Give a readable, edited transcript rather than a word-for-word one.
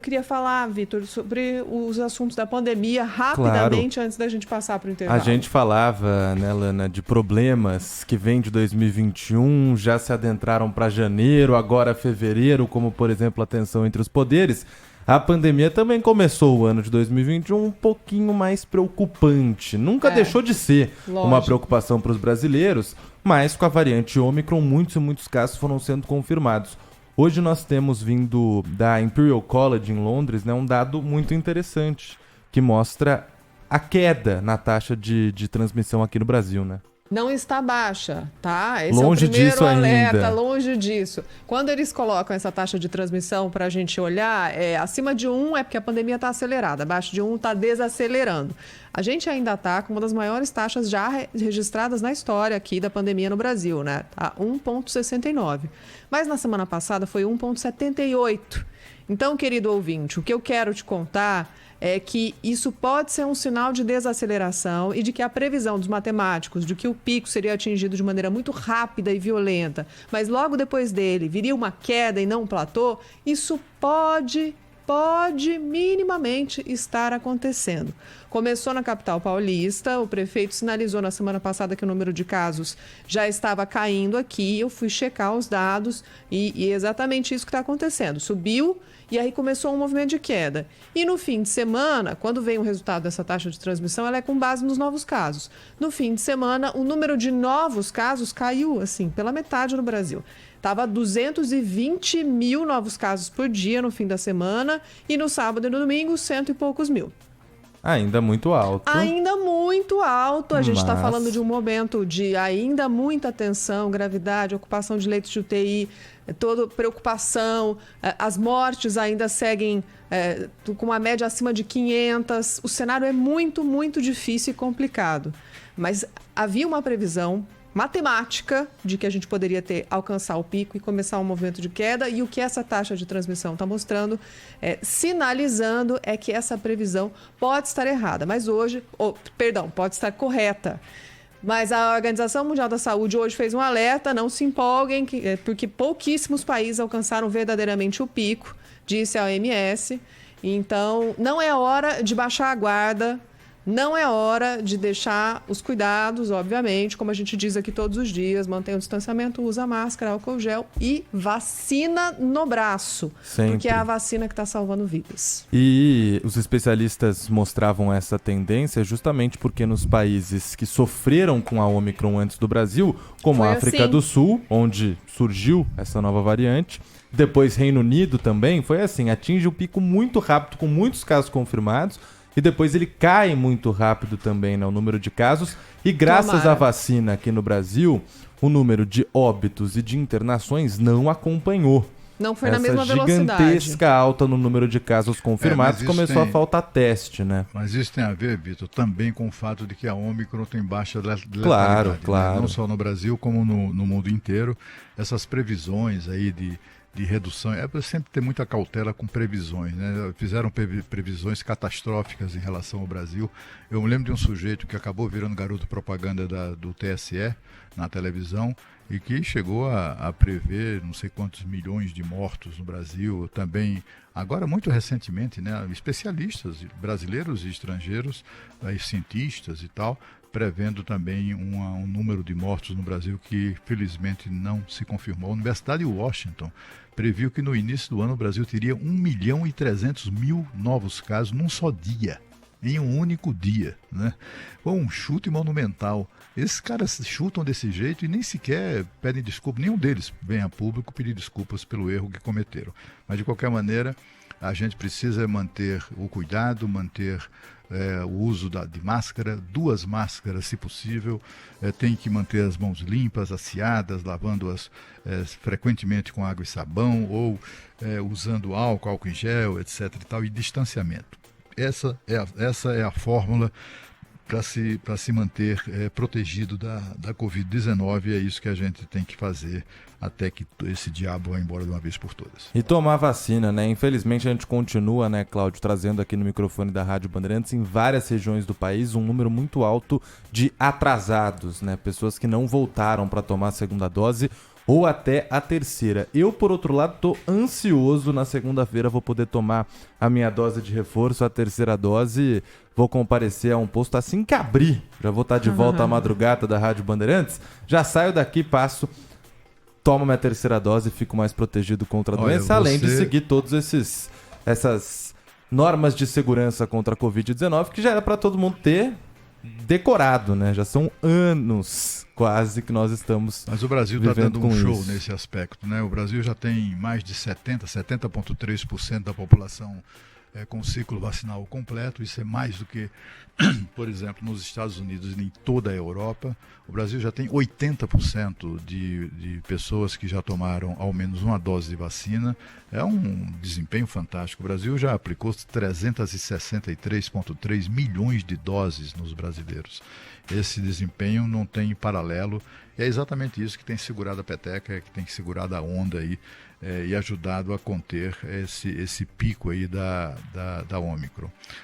Queria falar, Vitor, sobre os assuntos da pandemia rapidamente, Claro. antes da gente passar para o A intervalo. gente falava, né, Lana, de problemas que vêm de 2021, já se adentraram para janeiro, agora fevereiro, como, por exemplo, a tensão entre os poderes. A pandemia também começou o ano de 2021 um pouquinho mais preocupante. Nunca É, deixou de ser uma lógico. preocupação para os brasileiros, mas com a variante Ômicron, muitos e muitos casos foram sendo confirmados. Hoje nós temos vindo da Imperial College em Londres, né, um dado muito interessante que mostra a queda na taxa de transmissão aqui no Brasil, né? Não está baixa, tá? Esse Longe é o primeiro disso alerta, ainda. longe disso. Quando eles colocam essa taxa de transmissão para a gente olhar, acima de 1 é porque a pandemia está acelerada, abaixo de 1 está desacelerando. A gente ainda está com uma das maiores taxas já registradas na história aqui da pandemia no Brasil, né? Tá 1,69. Mas na semana passada foi 1,78. Então, querido ouvinte, o que eu quero te contar é que isso pode ser um sinal de desaceleração e de que a previsão dos matemáticos de que o pico seria atingido de maneira muito rápida e violenta, mas logo depois dele viria uma queda e não um platô, isso pode minimamente estar acontecendo. Começou na capital paulista, o prefeito sinalizou na semana passada que o número de casos já estava caindo aqui, eu fui checar os dados e é exatamente isso que está acontecendo. Subiu e aí começou um movimento de queda. E no fim de semana, quando vem o resultado dessa taxa de transmissão, ela é com base nos novos casos. No fim de semana, o número de novos casos caiu, assim, pela metade no Brasil. Estava 220 mil novos casos por dia no fim da semana e no sábado e no domingo, 100 e poucos mil. Ainda muito alto. Ainda muito alto, a gente está Mas- falando de um momento de ainda muita tensão, gravidade, ocupação de leitos de UTI, toda preocupação, as mortes ainda seguem com uma média acima de 500, o cenário é muito, muito difícil e complicado, mas havia uma previsão matemática de que a gente poderia alcançar o pico e começar um movimento de queda, e o que essa taxa de transmissão está mostrando, sinalizando, é que essa previsão pode estar errada, mas hoje, pode estar correta. Mas a Organização Mundial da Saúde hoje fez um alerta, não se empolguem, porque pouquíssimos países alcançaram verdadeiramente o pico, disse a OMS. Então, não é hora de baixar a guarda, não é hora de deixar os cuidados, obviamente, como a gente diz aqui todos os dias, mantenha o distanciamento, usa máscara, álcool gel e vacina no braço, Sempre. porque é a vacina que está salvando vidas. E os especialistas mostravam essa tendência justamente porque nos países que sofreram com a Omicron antes do Brasil, como Foi a África assim. do Sul, onde surgiu essa nova variante, depois Reino Unido também, foi assim, atinge o pico muito rápido, com muitos casos confirmados, e depois ele cai muito rápido também, né, o número de casos. E graças Tomara. à vacina aqui no Brasil, o número de óbitos e de internações não acompanhou. Não foi na Essa mesma velocidade. gigantesca alta no número de casos confirmados mas isso começou a tem- faltar teste, né? Mas isso tem a ver, Vitor, também com o fato de que a Ômicron tem baixa letalidade. Claro, né? claro. Não só no Brasil, como no mundo inteiro. Essas previsões aí de redução, é para sempre ter muita cautela com previsões, né? Fizeram previsões catastróficas em relação ao Brasil. Eu me lembro de um sujeito que acabou virando garoto propaganda do TSE na televisão e que chegou a prever não sei quantos milhões de mortos no Brasil, também agora muito recentemente, né, especialistas brasileiros e estrangeiros, cientistas e tal, prevendo também um número de mortos no Brasil que felizmente não se confirmou. A Universidade de Washington previu que no início do ano o Brasil teria 1.300.000 novos casos num só dia, em um único dia, né? Foi um chute monumental. Esses caras chutam desse jeito e nem sequer pedem desculpa, nenhum deles vem a público pedir desculpas pelo erro que cometeram. Mas de qualquer maneira, a gente precisa manter o cuidado, manter o uso de máscara, 2 máscaras se possível, tem que manter as mãos limpas, asseadas, lavando-as frequentemente com água e sabão ou usando álcool em gel, etc. e tal, e distanciamento. Essa é a fórmula para se manter protegido da Covid-19, é isso que a gente tem que fazer até que esse diabo vá embora de uma vez por todas. E tomar vacina, né? Infelizmente a gente continua, né, Cláudio, trazendo aqui no microfone da Rádio Bandeirantes, em várias regiões do país, um número muito alto de atrasados, né? Pessoas que não voltaram para tomar a segunda dose ou até a terceira. Eu, por outro lado, tô ansioso. Na segunda-feira vou poder tomar a minha dose de reforço, a terceira dose. Vou comparecer a um posto assim que abrir. Já vou estar de volta à madrugada da Rádio Bandeirantes. Já saio daqui, passo, tomo minha terceira dose e fico mais protegido contra a doença, além de seguir todos essas normas de segurança contra a Covid-19, que já era para todo mundo ter decorado, né? Já são anos quase que nós estamos. Mas o Brasil está dando um show isso nesse aspecto, né? O Brasil já tem mais de 70,3% da população com ciclo vacinal completo. Isso é mais do que, por exemplo, nos Estados Unidos e em toda a Europa. O Brasil já tem 80% de pessoas que já tomaram ao menos uma dose de vacina. É um desempenho fantástico. O Brasil já aplicou 363,3 milhões de doses nos brasileiros. Esse desempenho não tem paralelo. É exatamente isso que tem segurado a peteca, que tem segurado a onda aí e ajudado a conter esse pico aí da Ômicron.